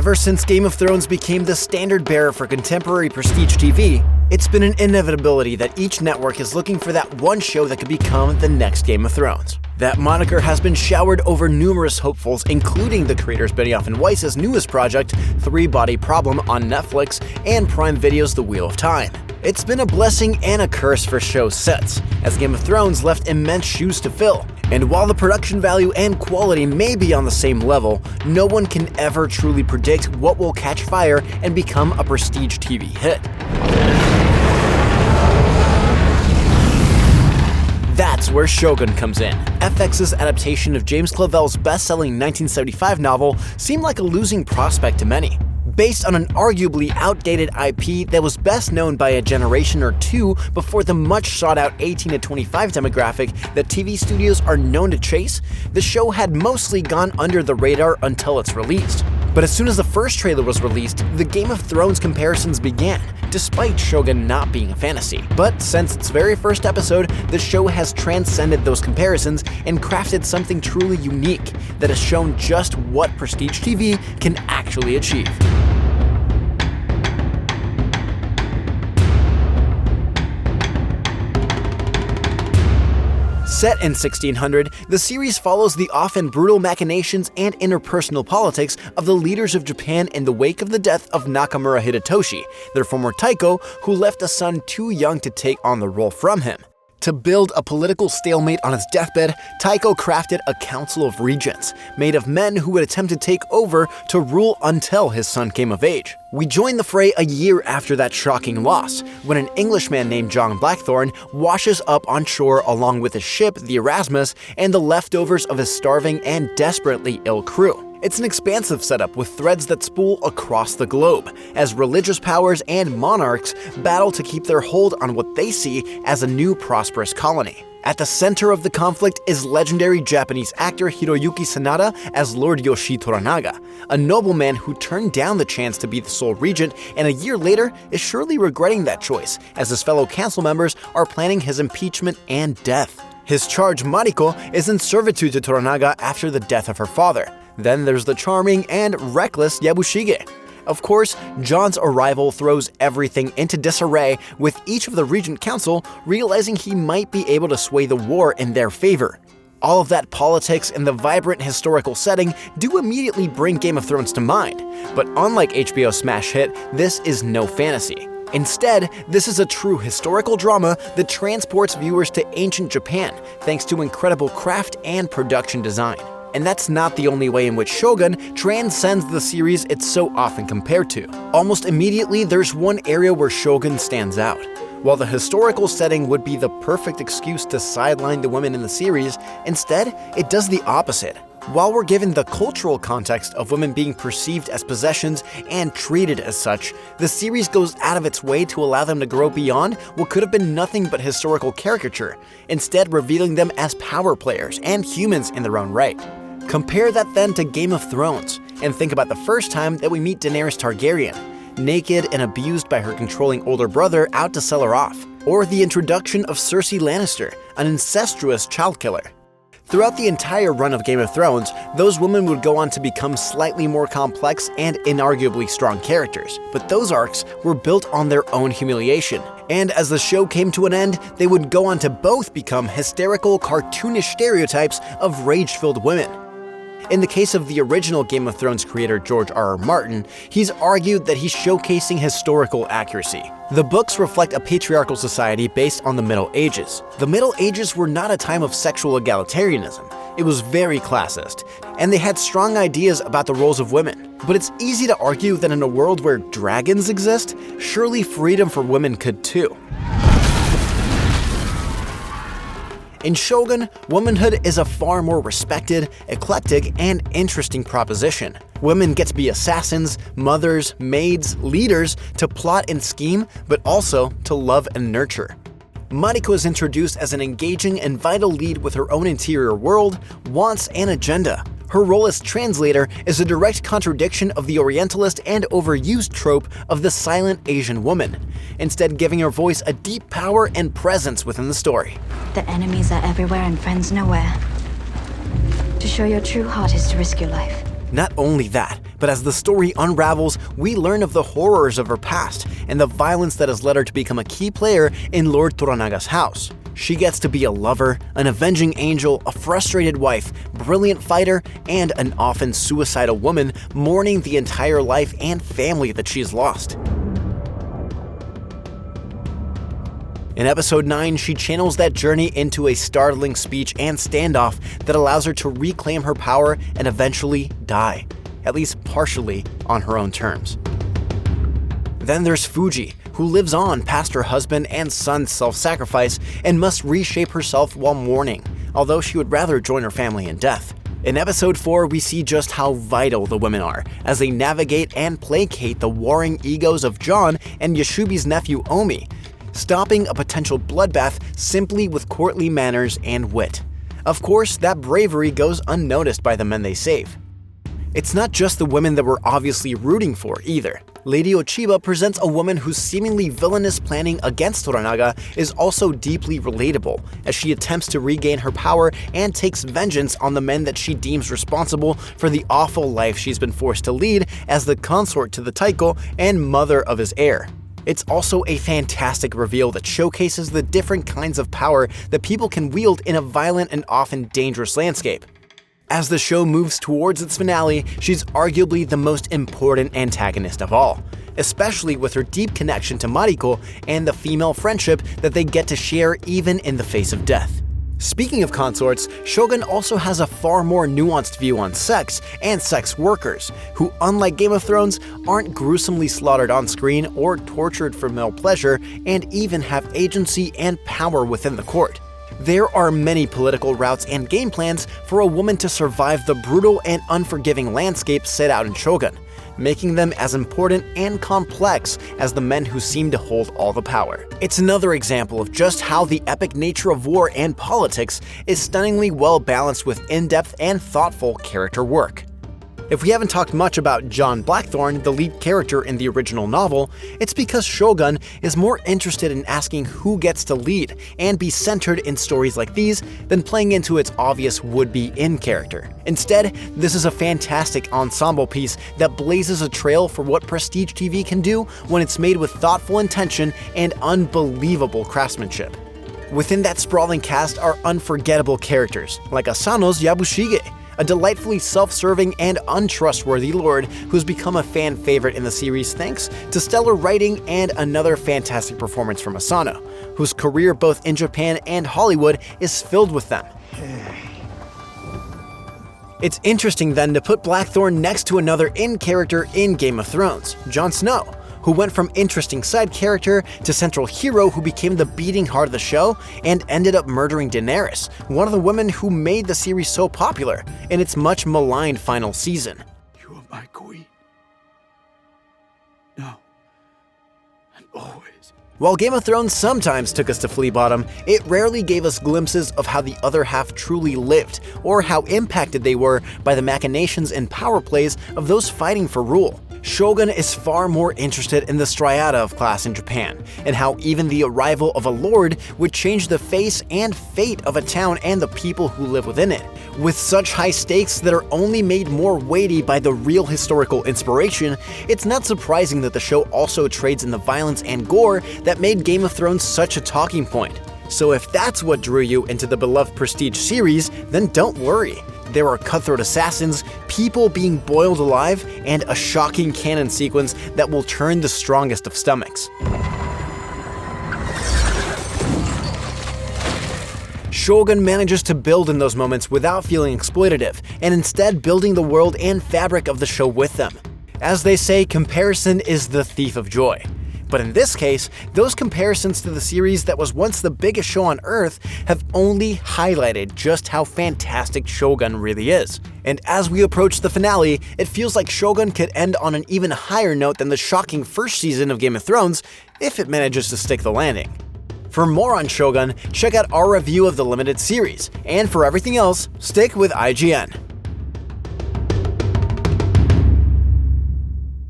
Ever since Game of Thrones became the standard bearer for contemporary prestige TV, it's been an inevitability that each network is looking for that one show that could become the next Game of Thrones. That moniker has been showered over numerous hopefuls, including the creators Benioff and Weiss's newest project, Three Body Problem on Netflix, and Prime Video's The Wheel of Time. It's been a blessing and a curse for show sets, as Game of Thrones left immense shoes to fill. And while the production value and quality may be on the same level, no one can ever truly predict what will catch fire and become a prestige TV hit. That's where Shogun comes in. FX's adaptation of James Clavell's best-selling 1975 novel seemed like a losing prospect to many. Based on an arguably outdated IP that was best known by a generation or two before the much sought-out 18 to 25 demographic that TV studios are known to chase, the show had mostly gone under the radar until its release. But as soon as the first trailer was released, the Game of Thrones comparisons began, despite Shogun not being a fantasy. But since its very first episode, the show has transcended those comparisons and crafted something truly unique that has shown just what prestige TV can actually achieve. Set in 1600, the series follows the often brutal machinations and interpersonal politics of the leaders of Japan in the wake of the death of Nakamura Hidetoshi, their former taiko, who left a son too young to take on the role from him. To build a political stalemate on his deathbed, Taiko crafted a council of regents, made of men who would attempt to take over to rule until his son came of age. We join the fray a year after that shocking loss, when an Englishman named John Blackthorne washes up on shore along with his ship, the Erasmus, and the leftovers of his starving and desperately ill crew. It's an expansive setup with threads that spool across the globe, as religious powers and monarchs battle to keep their hold on what they see as a new prosperous colony. At the center of the conflict is legendary Japanese actor Hiroyuki Sanada as Lord Yoshii Toranaga, a nobleman who turned down the chance to be the sole regent and a year later is surely regretting that choice, as his fellow council members are planning his impeachment and death. His charge Mariko is in servitude to Toranaga after the death of her father. Then there's the charming and reckless Yabushige. Of course, John's arrival throws everything into disarray, with each of the Regent Council realizing he might be able to sway the war in their favor. All of that politics and the vibrant historical setting do immediately bring Game of Thrones to mind, but unlike HBO's smash hit, this is no fantasy. Instead, this is a true historical drama that transports viewers to ancient Japan thanks to incredible craft and production design. And that's not the only way in which Shogun transcends the series it's so often compared to. Almost immediately, there's one area where Shogun stands out. While the historical setting would be the perfect excuse to sideline the women in the series, instead, it does the opposite. While we're given the cultural context of women being perceived as possessions and treated as such, the series goes out of its way to allow them to grow beyond what could have been nothing but historical caricature, instead revealing them as power players and humans in their own right. Compare that then to Game of Thrones, and think about the first time that we meet Daenerys Targaryen, naked and abused by her controlling older brother out to sell her off, or the introduction of Cersei Lannister, an incestuous child killer. Throughout the entire run of Game of Thrones, those women would go on to become slightly more complex and inarguably strong characters, but those arcs were built on their own humiliation. And as the show came to an end, they would go on to both become hysterical, cartoonish stereotypes of rage-filled women. In the case of the original Game of Thrones creator George R.R. Martin, he's argued that he's showcasing historical accuracy. The books reflect a patriarchal society based on the Middle Ages. The Middle Ages were not a time of sexual egalitarianism. It was very classist, and they had strong ideas about the roles of women. But it's easy to argue that in a world where dragons exist, surely freedom for women could too. In Shogun, womanhood is a far more respected, eclectic, and interesting proposition. Women get to be assassins, mothers, maids, leaders, to plot and scheme, but also to love and nurture. Mariko is introduced as an engaging and vital lead with her own interior world, wants, and agenda. Her role as translator is a direct contradiction of the Orientalist and overused trope of the silent Asian woman, instead giving her voice a deep power and presence within the story. The enemies are everywhere and friends nowhere. To show your true heart is to risk your life. Not only that, but as the story unravels, we learn of the horrors of her past and the violence that has led her to become a key player in Lord Toranaga's house. She gets to be a lover, an avenging angel, a frustrated wife, brilliant fighter, and an often suicidal woman mourning the entire life and family that she's lost. In episode 9, she channels that journey into a startling speech and standoff that allows her to reclaim her power and eventually die, at least partially on her own terms. Then there's Fuji, who lives on past her husband and son's self-sacrifice and must reshape herself while mourning, although she would rather join her family in death. In episode 4, we see just how vital the women are as they navigate and placate the warring egos of John and Yoshubi's nephew Omi, stopping a potential bloodbath simply with courtly manners and wit. Of course, that bravery goes unnoticed by the men they save. It's not just the women that we're obviously rooting for either. Lady Ochiba presents a woman whose seemingly villainous planning against Toranaga is also deeply relatable, as she attempts to regain her power and takes vengeance on the men that she deems responsible for the awful life she's been forced to lead as the consort to the Taiko and mother of his heir. It's also a fantastic reveal that showcases the different kinds of power that people can wield in a violent and often dangerous landscape. As the show moves towards its finale, she's arguably the most important antagonist of all, especially with her deep connection to Mariko and the female friendship that they get to share even in the face of death. Speaking of consorts, Shogun also has a far more nuanced view on sex and sex workers, who, unlike Game of Thrones, aren't gruesomely slaughtered on screen or tortured for male pleasure, and even have agency and power within the court. There are many political routes and game plans for a woman to survive the brutal and unforgiving landscape set out in Shogun, making them as important and complex as the men who seem to hold all the power. It's another example of just how the epic nature of war and politics is stunningly well balanced with in-depth and thoughtful character work. If we haven't talked much about John Blackthorne, the lead character in the original novel, it's because Shogun is more interested in asking who gets to lead and be centered in stories like these than playing into its obvious would-be in character. Instead, this is a fantastic ensemble piece that blazes a trail for what prestige TV can do when it's made with thoughtful intention and unbelievable craftsmanship. Within that sprawling cast are unforgettable characters, like Asano's Yabushige, a delightfully self-serving and untrustworthy lord who's become a fan favorite in the series thanks to stellar writing and another fantastic performance from Asano, whose career both in Japan and Hollywood is filled with them. It's interesting then to put Blackthorne next to another in-character in Game of Thrones, Jon Snow, who went from interesting side character to central hero who became the beating heart of the show and ended up murdering Daenerys, one of the women who made the series so popular in its much maligned final season. You are my queen. Now and always. While Game of Thrones sometimes took us to Flea Bottom, it rarely gave us glimpses of how the other half truly lived, or how impacted they were by the machinations and power plays of those fighting for rule. Shogun is far more interested in the striata of class in Japan, and how even the arrival of a lord would change the face and fate of a town and the people who live within it. With such high stakes that are only made more weighty by the real historical inspiration, it's not surprising that the show also trades in the violence and gore that made Game of Thrones such a talking point. So if that's what drew you into the beloved prestige series, then don't worry. There are cutthroat assassins, people being boiled alive, and a shocking canon sequence that will turn the strongest of stomachs. Shogun manages to build in those moments without feeling exploitative, and instead building the world and fabric of the show with them. As they say, comparison is the thief of joy. But in this case, those comparisons to the series that was once the biggest show on Earth have only highlighted just how fantastic Shogun really is. And as we approach the finale, it feels like Shogun could end on an even higher note than the shocking first season of Game of Thrones, if it manages to stick the landing. For more on Shogun, check out our review of the limited series, and for everything else, stick with IGN.